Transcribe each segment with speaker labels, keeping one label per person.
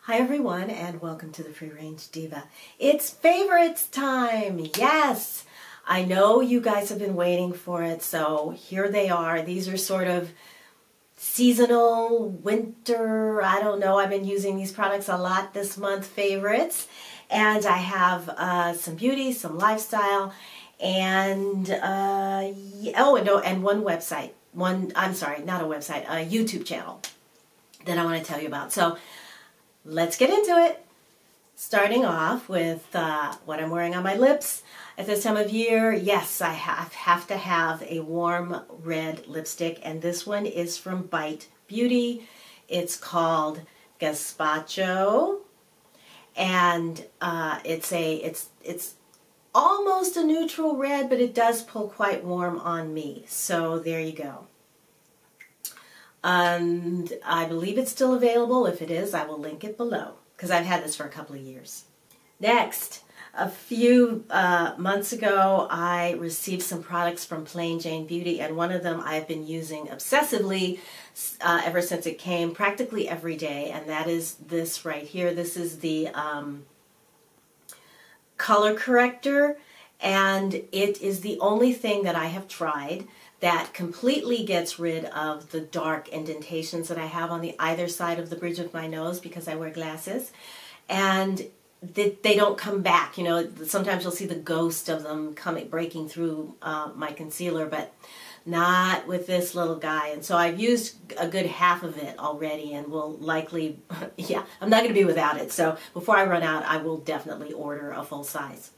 Speaker 1: Hi everyone, and welcome to the Free Range Diva. It's favorites time! Yes! I know you guys have been waiting for it, so here they are. These are sort of seasonal, winter, I don't know. I've been using these products a lot this month, favorites. And I have some beauty, some lifestyle, and and one website. I'm sorry, not a website, a YouTube channel that I want to tell you about. So let's get into it. Starting off with what I'm wearing on my lips. At this time of year, yes, I have to have a warm red lipstick, and this one is from Bite Beauty. It's called Gazpacho, and it's almost a neutral red, but it does pull quite warm on me. So there you go. And I believe it's still available. If it is, I will link it below because I've had this for a couple of years. Next, a few months ago, I received some products from Plain Jane Beauty, and one of them I've been using obsessively ever since it came, practically every day, and that is this right here. This is the color corrector, and it is the only thing that I have tried that completely gets rid of the dark indentations that I have on the either side of the bridge of my nose because I wear glasses, and they don't come back. You know, sometimes you'll see the ghost of them breaking through my concealer, but not with this little guy. And so I've used a good half of it already and will likely, yeah, I'm not going to be without it. So before I run out, I will definitely order a full size.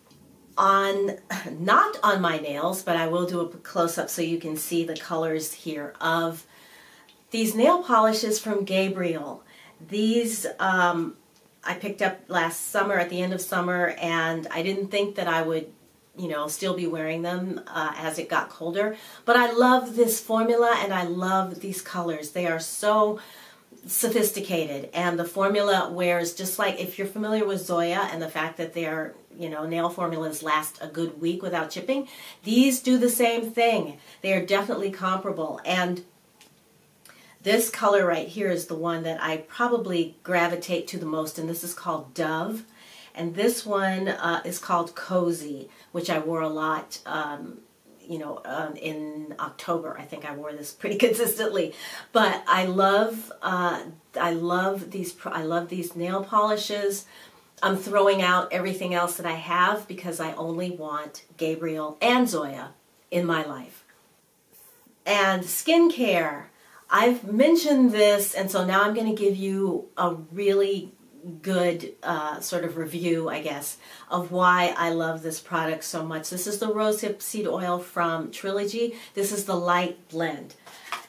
Speaker 1: Not on my nails, but I will do a close-up so you can see the colors here of these nail polishes from Gabriel. These I picked up last summer, at the end of summer, and I didn't think that I would, you know, still be wearing them as it got colder. But I love this formula and I love these colors. They are so sophisticated, and the formula wears just like, if you're familiar with Zoya and the fact that their, you know, nail formulas last a good week without chipping, these do the same thing. They are definitely comparable, and this color right here is the one that I probably gravitate to the most, and this is called Dove, and this one is called Cozy, which I wore a lot in October. I think I wore this pretty consistently, but I love these nail polishes. I'm throwing out everything else that I have because I only want Gabriel and Zoya in my life. And skincare, I've mentioned this, and so now I'm going to give you a really good sort of review, I guess, of why I love this product so much. This is the rosehip seed oil from Trilogy. This is the light blend.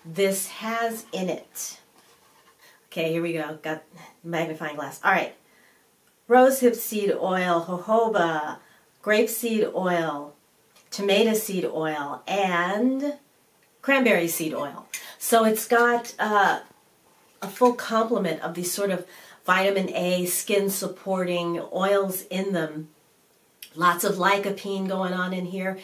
Speaker 1: This has in it, okay, here we go, got magnifying glass. All right, rosehip seed oil, jojoba, grapeseed oil, tomato seed oil, and cranberry seed oil. So it's got a full complement of these sort of vitamin A, skin supporting oils in them. Lots of lycopene going on in here.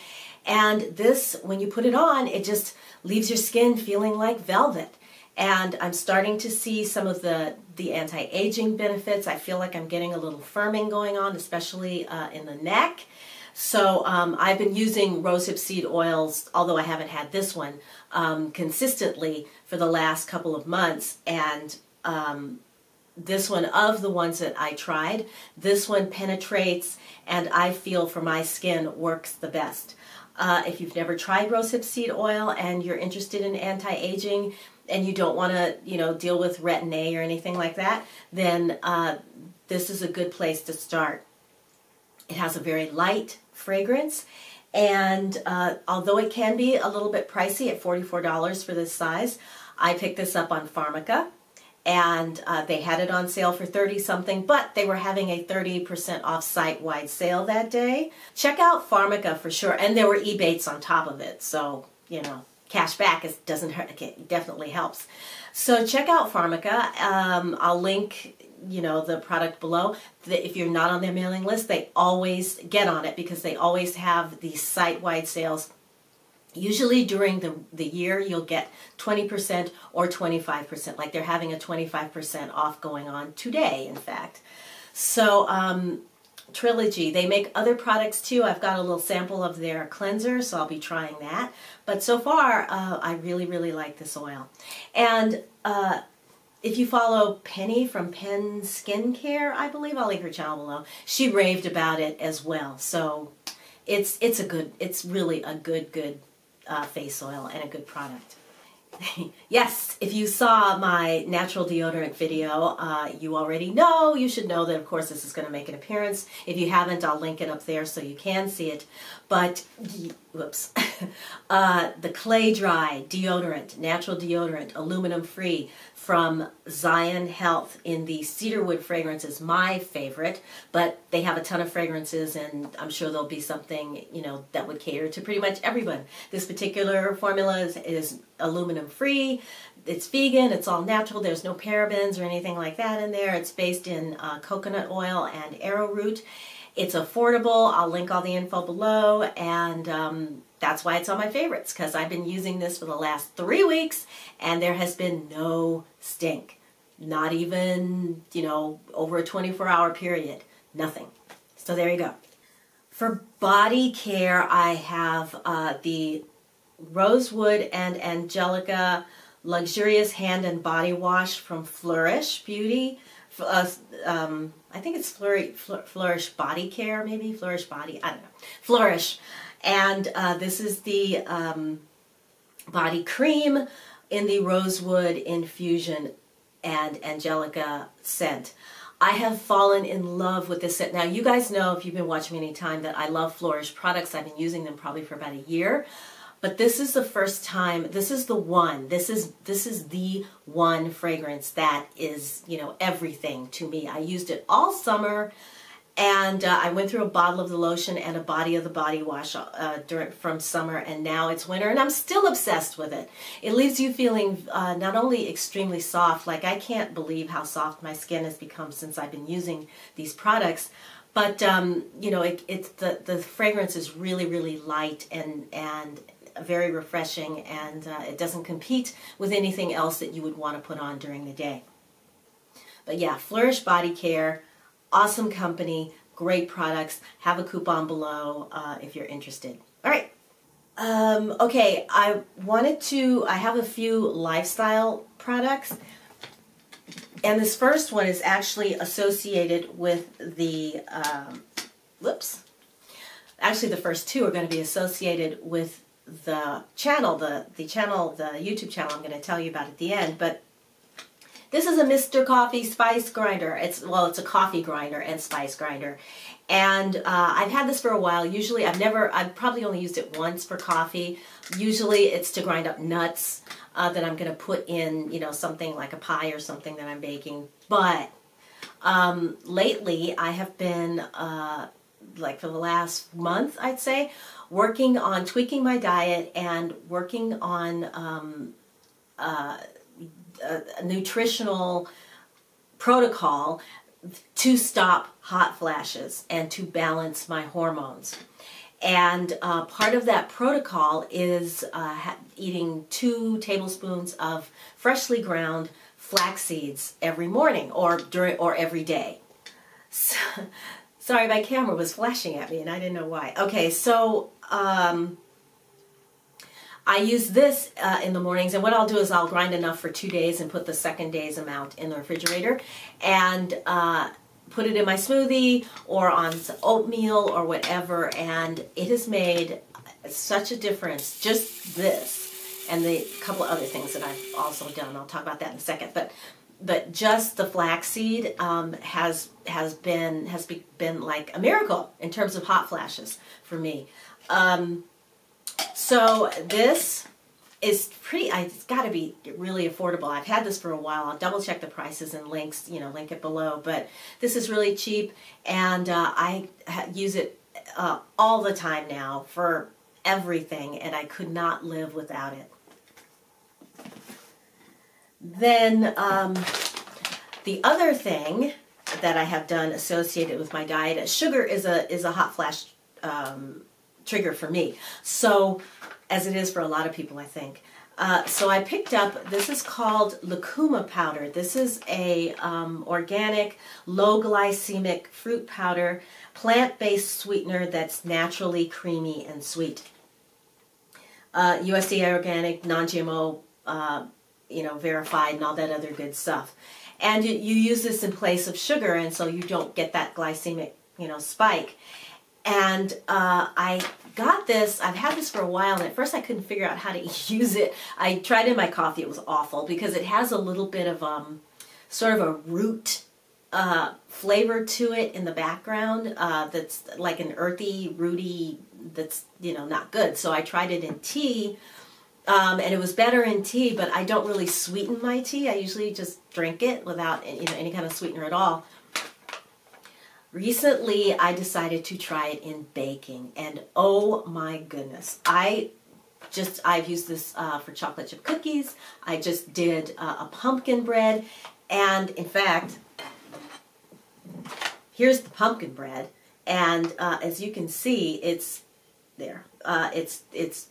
Speaker 1: And this, when you put it on, it just leaves your skin feeling like velvet. And I'm starting to see some of the anti-aging benefits. I feel like I'm getting a little firming going on, especially in the neck. So I've been using rosehip seed oils, although I haven't had this one, consistently for the last couple of months. And this one, of the ones that I tried, this one penetrates and I feel for my skin works the best. If you've never tried rosehip seed oil and you're interested in anti-aging and you don't want to, you know, deal with Retin-A or anything like that, then this is a good place to start. It has a very light fragrance, and although it can be a little bit pricey at $44 for this size, I picked this up on Pharmaca, and they had it on sale for 30-something, but they were having a 30% off site-wide sale that day. Check out Pharmaca for sure, and there were Ebates on top of it, so, you know, cash back doesn't hurt, it definitely helps. So check out Pharmaca. I'll link, you know, the product below. If you're not on their mailing list, they always get on it because they always have these site-wide sales Usually during the year, you'll get 20% or 25%. Like they're having a 25% off going on today, in fact. So, Trilogy. They make other products too. I've got a little sample of their cleanser, so I'll be trying that. But so far, I really, really like this oil. And if you follow Penny from Penn Skincare, I believe, I'll link her channel below. She raved about it as well. So it's really a good face oil and a good product. Yes, if you saw my natural deodorant video, you already know, you should know that of course this is going to make an appearance. If you haven't, I'll link it up there so you can see it. But, whoops, the Clay Dry deodorant, natural deodorant, aluminum free from Zion Health in the cedarwood fragrance is my favorite, but they have a ton of fragrances and I'm sure there'll be something, you know, that would cater to pretty much everyone. This particular formula is aluminum free, it's vegan, it's all natural, there's no parabens or anything like that in there. It's based in coconut oil and arrowroot. It's affordable. I'll link all the info below, and that's why it's on my favorites, because I've been using this for the last 3 weeks and there has been no stink. Not even, you know, over a 24-hour period. Nothing. So there you go. For body care, I have the Rosewood and Angelica Luxurious Hand and Body Wash from Flourish Beauty. I think it's Flourish Body Care, maybe? Flourish Body, I don't know. Flourish. And this is the body cream in the Rosewood Infusion and Angelica scent. I have fallen in love with this scent. Now, you guys know, if you've been watching me any time, that I love Flourish products. I've been using them probably for about a year. But this is the first time, this is the one, this is the one fragrance that is, you know, everything to me. I used it all summer, and I went through a bottle of the lotion and a body of the body wash from summer, and now it's winter, and I'm still obsessed with it. It leaves you feeling not only extremely soft, like I can't believe how soft my skin has become since I've been using these products, but you know, the fragrance is really, really light and very refreshing, and it doesn't compete with anything else that you would want to put on during the day. But yeah, Flourish Body Care, awesome company, great products. Have a coupon below if you're interested. All right. Okay, I have a few lifestyle products, and this first one is actually associated with the, actually the first two are going to be associated with the channel, the YouTube channel I'm going to tell you about at the end. But this is a Mr. Coffee spice grinder. It's a coffee grinder and spice grinder. And I've had this for a while. Usually I've probably only used it once for coffee. Usually it's to grind up nuts that I'm going to put in, you know, something like a pie or something that I'm baking. But lately I have been, like for the last month, I'd say, working on tweaking my diet and working on a nutritional protocol to stop hot flashes and to balance my hormones. And part of that protocol is eating 2 tablespoons of freshly ground flax seeds every morning or every day. So, sorry, my camera was flashing at me and I didn't know why. Okay, so I use this in the mornings, and what I'll do is I'll grind enough for 2 days and put the second day's amount in the refrigerator and put it in my smoothie or on oatmeal or whatever, and it has made such a difference. Just this and the couple of other things that I've also done. I'll talk about that in a second, but just the flaxseed has been like a miracle in terms of hot flashes for me. So this is it's got to be really affordable. I've had this for a while. I'll double check the prices and links, you know, link it below. But this is really cheap, and I use it all the time now for everything, and I could not live without it. Then the other thing that I have done associated with my diet, sugar is a hot flash trigger for me. So, as it is for a lot of people, I think. So I picked up, this is called lucuma powder. This is a organic, low glycemic fruit powder, plant-based sweetener that's naturally creamy and sweet. USDA organic, non-GMO, verified and all that other good stuff. And you use this in place of sugar, and so you don't get that glycemic, spike. And I got this, I've had this for a while, and at first I couldn't figure out how to use it. I tried it in my coffee, it was awful, because it has a little bit of sort of a root flavor to it in the background that's like an earthy, rooty, that's, not good. So I tried it in tea, and it was better in tea, but I don't really sweeten my tea. I usually just drink it without, any kind of sweetener at all. Recently, I decided to try it in baking, and oh my goodness, I've used this for chocolate chip cookies. I just did a pumpkin bread, and in fact, here's the pumpkin bread, and as you can see, it's there. It's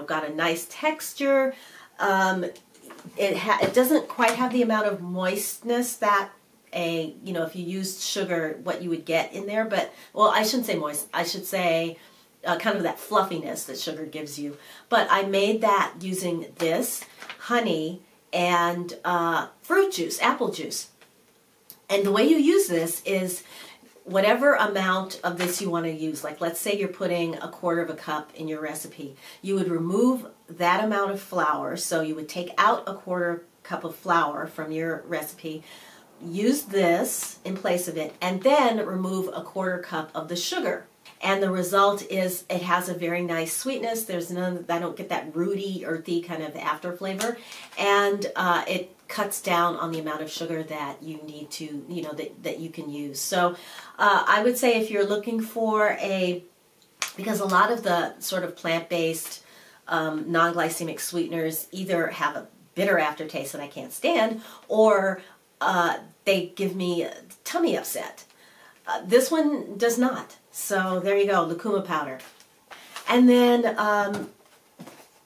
Speaker 1: got a nice texture. It doesn't quite have the amount of moistness that if you used sugar, what you would get in there, but, well, I shouldn't say moist, I should say kind of that fluffiness that sugar gives you. But I made that using this, honey, and fruit juice, apple juice. And the way you use this is whatever amount of this you want to use, like let's say you're putting 1/4 cup in your recipe, you would remove that amount of flour, so you would take out 1/4 cup of flour from your recipe, use this in place of it, and then remove 1/4 cup of the sugar. And the result is it has a very nice sweetness. There's I don't get that rooty, earthy kind of after flavor. And it cuts down on the amount of sugar that you need to, that you can use. So I would say if you're looking for because a lot of the sort of plant-based non-glycemic sweeteners either have a bitter aftertaste that I can't stand, or they give me a tummy upset. This one does not. So there you go, lucuma powder. And then,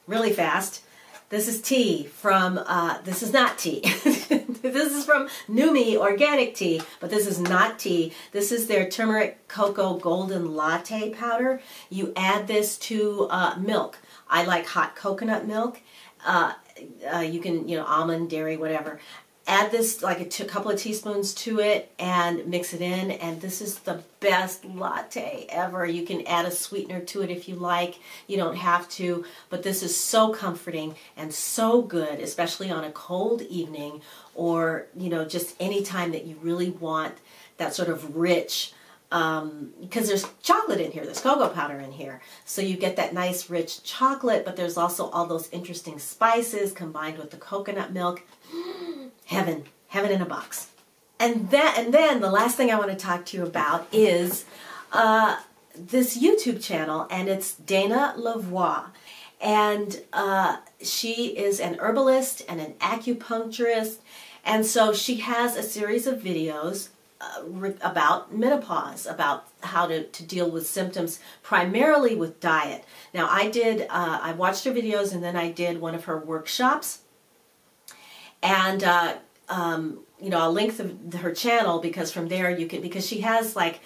Speaker 1: really fast, this is tea from, this is not tea. This is from Numi Organic Tea, but this is not tea. This is their turmeric cocoa golden latte powder. You add this to milk. I like hot coconut milk. You can, almond, dairy, whatever. Add this, like a couple of teaspoons to it, and mix it in, and this is the best latte ever. You can add a sweetener to it if you like. You don't have to, but this is so comforting and so good, especially on a cold evening, or, just any time that you really want that sort of rich, because there's chocolate in here, there's cocoa powder in here. So you get that nice rich chocolate, but there's also all those interesting spices combined with the coconut milk. Heaven in a box. And then the last thing I want to talk to you about is this YouTube channel, and it's Dana Lavoie. And she is an herbalist and an acupuncturist, and so she has a series of videos about menopause, about how to deal with symptoms, primarily with diet. Now I watched her videos, and then I did one of her workshops. And, I'll link her channel, because from there you can, because she has like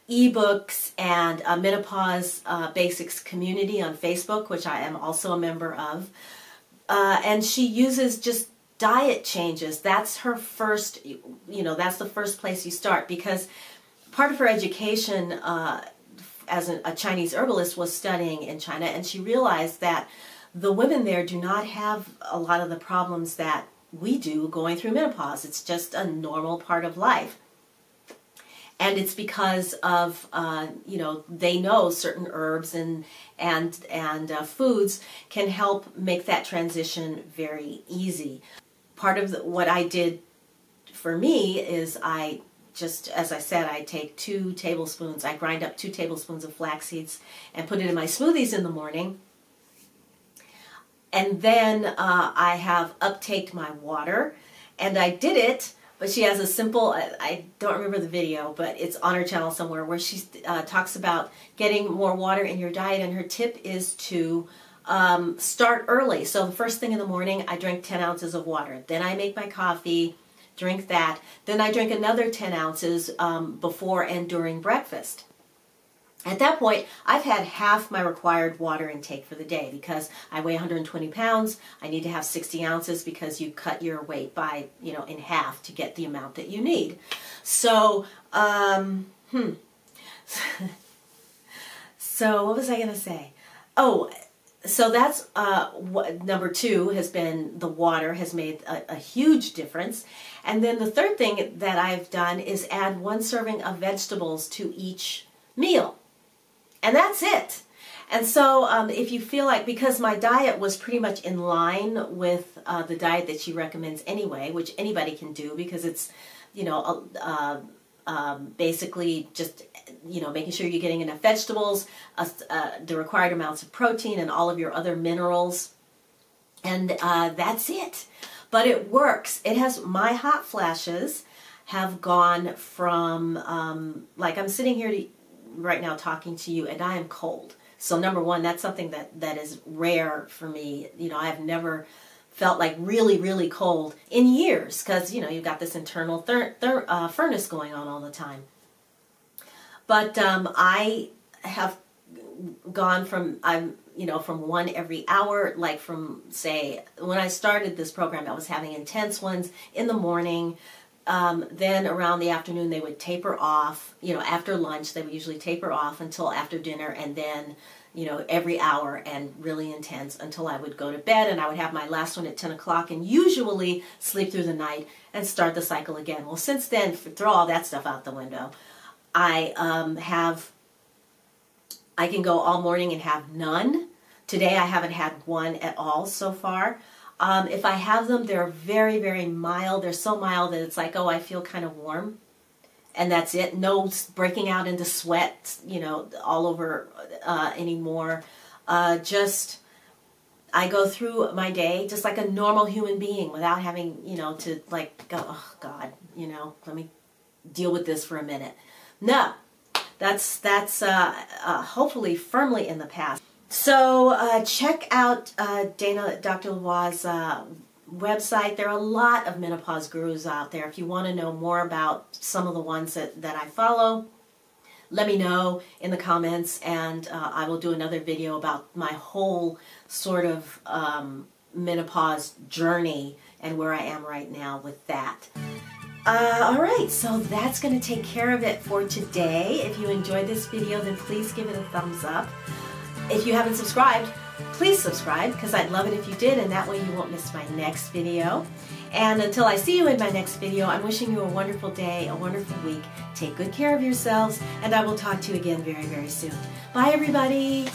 Speaker 1: ebooks and a menopause basics community on Facebook, which I am also a member of. And she uses just diet changes. That's her first, that's the first place you start, because part of her education as a Chinese herbalist was studying in China, and she realized that the women there do not have a lot of the problems that we do going through menopause. It's just a normal part of life. And it's because of, they know certain herbs and foods can help make that transition very easy. Part of what I did for me is as I said, I take 2 tablespoons, I grind up 2 tablespoons of flax seeds and put it in my smoothies in the morning. And then I have uptaked my water, and I did it But she has a simple, I don't remember the video, but it's on her channel somewhere, where she talks about getting more water in your diet, and her tip is to start early. So the first thing in the morning, I drink 10 ounces of water. Then I make my coffee, drink that. Then I drink another 10 ounces before and during breakfast. At that point, I've had half my required water intake for the day because I weigh 120 pounds. I need to have 60 ounces because you cut your weight by, in half to get the amount that you need. So, so what was I going to say? Oh, so that's what number 2 has been. The water has made a huge difference. And then the third thing that I've done is add 1 serving of vegetables to each meal. And that's it. And so if you feel like, because my diet was pretty much in line with the diet that she recommends anyway, which anybody can do, because it's, basically just, making sure you're getting enough vegetables, the required amounts of protein, and all of your other minerals. And that's it. But it works. It has, my hot flashes have gone from, like I'm sitting here right now talking to you and I am cold. So number one, that's something that is rare for me. I have never felt like really, really cold in years, because, you've got this internal furnace going on all the time. But I have gone from, from 1 every hour, like from, say, when I started this program, I was having intense ones in the morning. Then around the afternoon they would taper off, after lunch they would usually taper off until after dinner, and then, every hour and really intense until I would go to bed, and I would have my last one at 10 o'clock and usually sleep through the night and start the cycle again. Well, since then, throw all that stuff out the window. I can go all morning and have none. Today I haven't had one at all so far. If I have them, they're very, very mild. They're so mild that it's like, oh, I feel kind of warm. And that's it. No breaking out into sweat, all over anymore. Just, I go through my day just like a normal human being without having, to like go, oh, God, let me deal with this for a minute. No, that's hopefully firmly in the past. So check out Dr. Lavoie's website. There are a lot of menopause gurus out there. If you want to know more about some of the ones that I follow, let me know in the comments, and I will do another video about my whole sort of menopause journey and where I am right now with that. Alright, so that's going to take care of it for today. If you enjoyed this video, then please give it a thumbs up. If you haven't subscribed, please subscribe, because I'd love it if you did, and that way you won't miss my next video. And until I see you in my next video, I'm wishing you a wonderful day, a wonderful week. Take good care of yourselves, and I will talk to you again very, very soon. Bye, everybody.